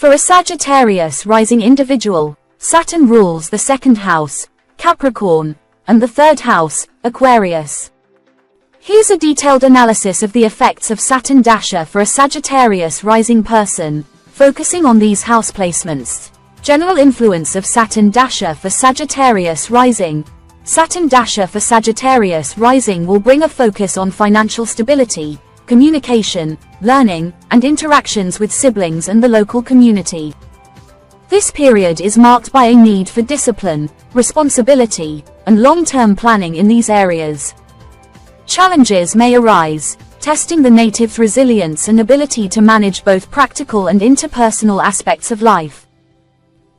For a Sagittarius rising individual, Saturn rules the second house, Capricorn, and the third house, Aquarius. Here's a detailed analysis of the effects of Saturn dasha for a Sagittarius rising person, focusing on these house placements. General influence of Saturn dasha for Sagittarius rising. Saturn dasha for Sagittarius rising will bring a focus on financial stability, communication, learning, and interactions with siblings and the local community. This period is marked by a need for discipline, responsibility, and long-term planning in these areas. Challenges may arise, testing the native's resilience and ability to manage both practical and interpersonal aspects of life.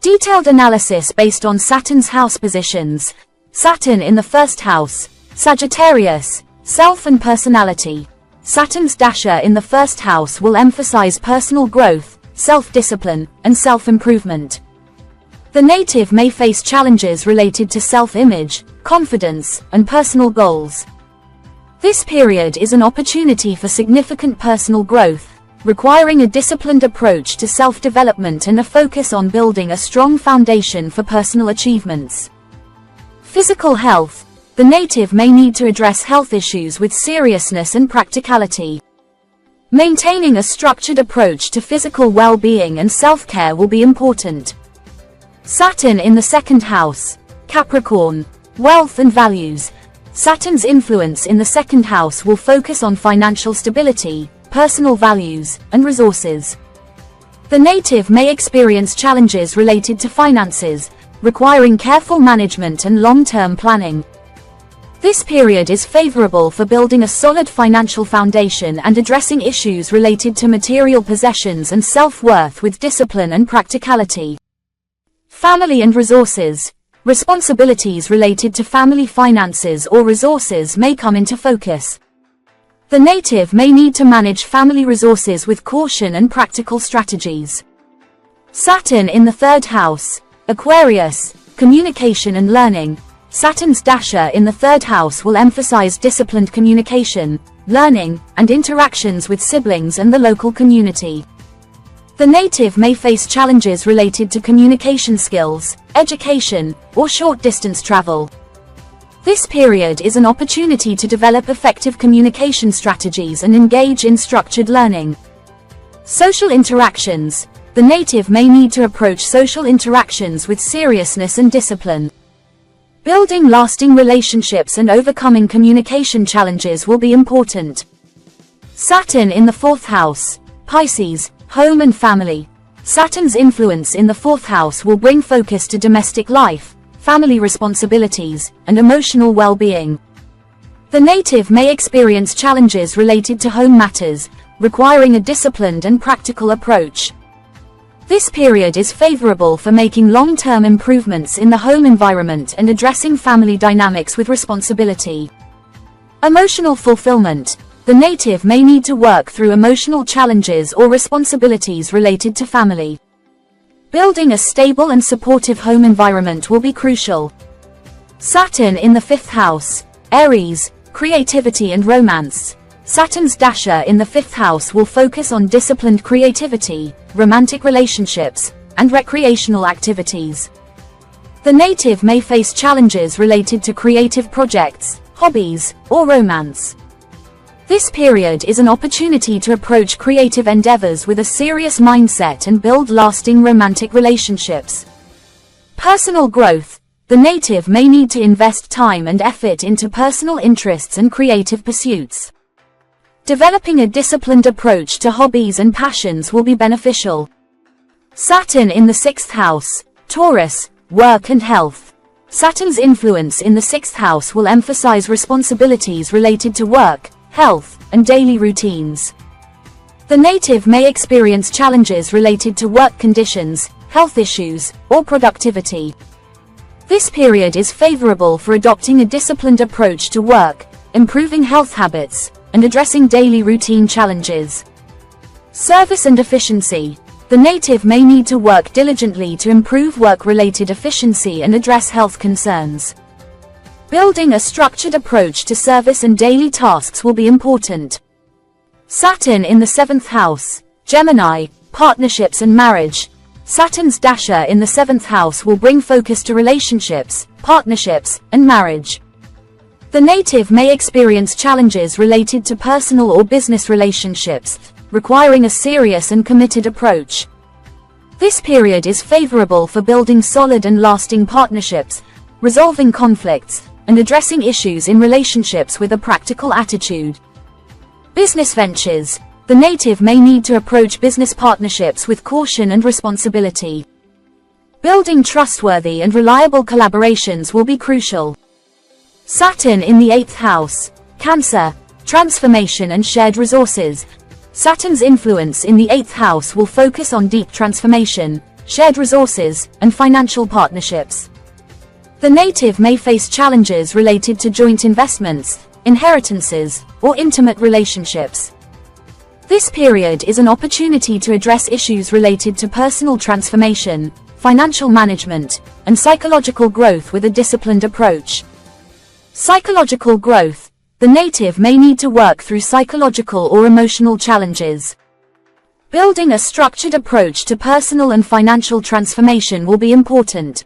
Detailed analysis based on Saturn's house positions. Saturn in the first house, Sagittarius, self and personality. Saturn's dasha in the first house will emphasize personal growth, self-discipline, and self-improvement. The native may face challenges related to self-image, confidence, and personal goals. This period is an opportunity for significant personal growth, requiring a disciplined approach to self-development and a focus on building a strong foundation for personal achievements. Physical health. The native may need to address health issues with seriousness and practicality. Maintaining a structured approach to physical well-being and self-care will be important. Saturn in the second house, Capricorn, wealth and values. Saturn's influence in the second house will focus on financial stability, personal values, and resources. The native may experience challenges related to finances, requiring careful management and long-term planning. This period is favorable for building a solid financial foundation and addressing issues related to material possessions and self-worth with discipline and practicality. Family and resources. Responsibilities related to family finances or resources may come into focus. The native may need to manage family resources with caution and practical strategies. Saturn in the third house, Aquarius, communication and learning. Saturn's dasha in the third house will emphasize disciplined communication, learning, and interactions with siblings and the local community. The native may face challenges related to communication skills, education, or short-distance travel. This period is an opportunity to develop effective communication strategies and engage in structured learning. Social interactions. The native may need to approach social interactions with seriousness and discipline. Building lasting relationships and overcoming communication challenges will be important. Saturn in the fourth house, Pisces, home and family. Saturn's influence in the fourth house will bring focus to domestic life, family responsibilities, and emotional well-being. The native may experience challenges related to home matters, requiring a disciplined and practical approach. This period is favorable for making long-term improvements in the home environment and addressing family dynamics with responsibility. Emotional fulfillment. The native may need to work through emotional challenges or responsibilities related to family. Building a stable and supportive home environment will be crucial. Saturn in the fifth house, Aries, creativity and romance. Saturn's dasha in the fifth house will focus on disciplined creativity, romantic relationships, and recreational activities. The native may face challenges related to creative projects, hobbies, or romance. This period is an opportunity to approach creative endeavors with a serious mindset and build lasting romantic relationships. Personal growth. The native may need to invest time and effort into personal interests and creative pursuits. Developing a disciplined approach to hobbies and passions will be beneficial. Saturn in the sixth house, Taurus, work and health. Saturn's influence in the sixth house will emphasize responsibilities related to work, health, and daily routines. The native may experience challenges related to work conditions, health issues, or productivity. This period is favorable for adopting a disciplined approach to work, improving health habits, and addressing daily routine challenges. Service and efficiency. The native may need to work diligently to improve work-related efficiency and address health concerns. Building a structured approach to service and daily tasks will be important. Saturn in the seventh house, Gemini, partnerships and marriage. Saturn's dasha in the 7th house will bring focus to relationships, partnerships, and marriage. The native may experience challenges related to personal or business relationships, requiring a serious and committed approach. This period is favorable for building solid and lasting partnerships, resolving conflicts, and addressing issues in relationships with a practical attitude. Business ventures. The native may need to approach business partnerships with caution and responsibility. Building trustworthy and reliable collaborations will be crucial. Saturn in the 8th house. Cancer, transformation and shared resources. Saturn's influence in the 8th house will focus on deep transformation, shared resources, and financial partnerships. The native may face challenges related to joint investments, inheritances, or intimate relationships. This period is an opportunity to address issues related to personal transformation, financial management, and psychological growth with a disciplined approach. Psychological growth. The native may need to work through psychological or emotional challenges. Building a structured approach to personal and financial transformation will be important.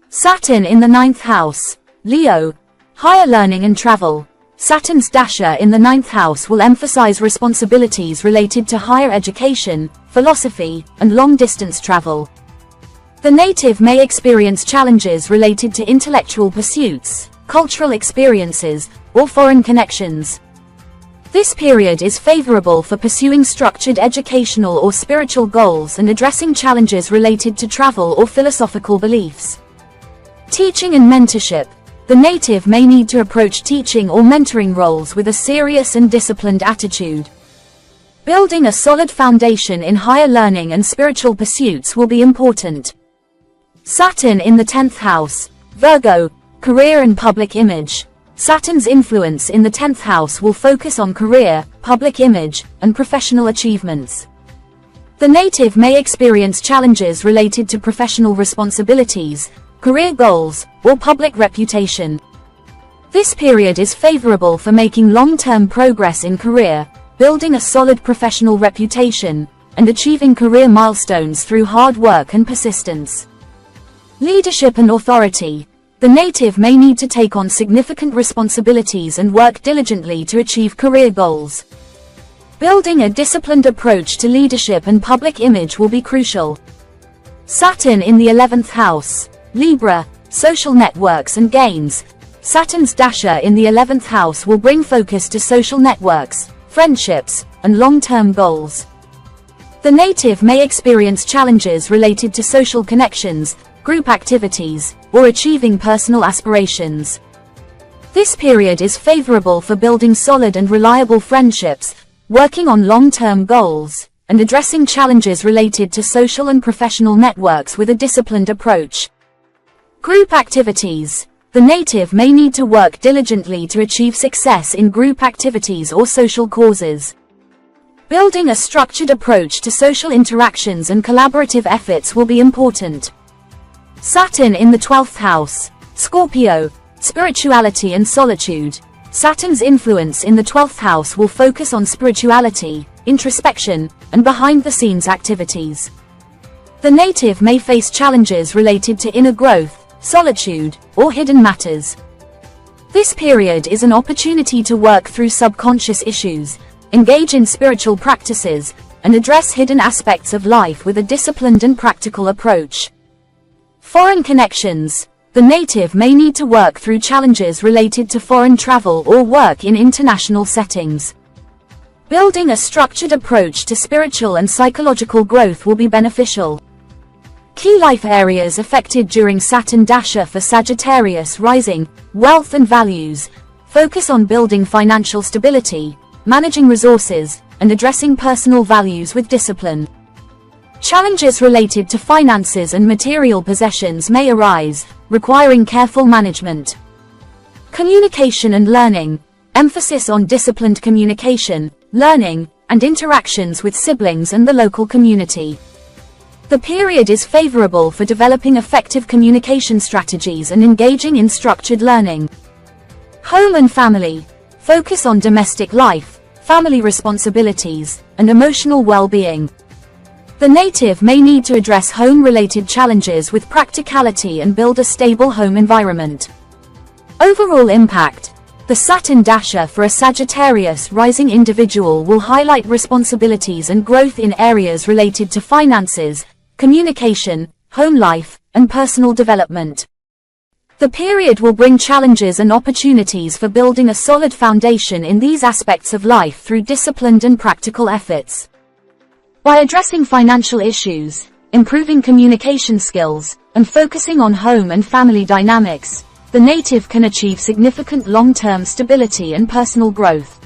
Saturn in the 9th house. Leo, higher learning and travel. Saturn's dasha in the 9th house will emphasize responsibilities related to higher education, philosophy, and long-distance travel. The native may experience challenges related to intellectual pursuits, cultural experiences, or foreign connections. This period is favorable for pursuing structured educational or spiritual goals and addressing challenges related to travel or philosophical beliefs. Teaching and mentorship. The native may need to approach teaching or mentoring roles with a serious and disciplined attitude. Building a solid foundation in higher learning and spiritual pursuits will be important. Saturn in the 10th house. Virgo, career and public image. Saturn's influence in the 10th house will focus on career, public image, and professional achievements. The native may experience challenges related to professional responsibilities, career goals, or public reputation. This period is favorable for making long-term progress in career, building a solid professional reputation, and achieving career milestones through hard work and persistence. Leadership and authority. The native may need to take on significant responsibilities and work diligently to achieve career goals. Building a disciplined approach to leadership and public image will be crucial. Saturn in the 11th house. Libra, social networks and gains. Saturn's dasha in the 11th house will bring focus to social networks, friendships, and long-term goals. The native may experience challenges related to social connections, group activities, or achieving personal aspirations. This period is favorable for building solid and reliable friendships, working on long-term goals, and addressing challenges related to social and professional networks with a disciplined approach. Group activities. The native may need to work diligently to achieve success in group activities or social causes. Building a structured approach to social interactions and collaborative efforts will be important. Saturn in the 12th house. Scorpio, spirituality and solitude. Saturn's influence in the 12th house will focus on spirituality, introspection, and behind-the-scenes activities. The native may face challenges related to inner growth, solitude, or hidden matters. This period is an opportunity to work through subconscious issues, engage in spiritual practices, and address hidden aspects of life with a disciplined and practical approach. Foreign connections. The native may need to work through challenges related to foreign travel or work in international settings. Building a structured approach to spiritual and psychological growth will be beneficial. Key life areas affected during Saturn dasha for Sagittarius rising, wealth and values. Focus on building financial stability, managing resources, and addressing personal values with discipline. Challenges related to finances and material possessions may arise, requiring careful management. Communication and learning. Emphasis on disciplined communication, learning, and interactions with siblings and the local community. The period is favorable for developing effective communication strategies and engaging in structured learning. Home and family. Focus on domestic life, family responsibilities, and emotional well-being. The native may need to address home-related challenges with practicality and build a stable home environment. Overall impact. The Saturn dasha for a Sagittarius rising individual will highlight responsibilities and growth in areas related to finances, communication, home life, and personal development. The period will bring challenges and opportunities for building a solid foundation in these aspects of life through disciplined and practical efforts. By addressing financial issues, improving communication skills, and focusing on home and family dynamics, the native can achieve significant long-term stability and personal growth.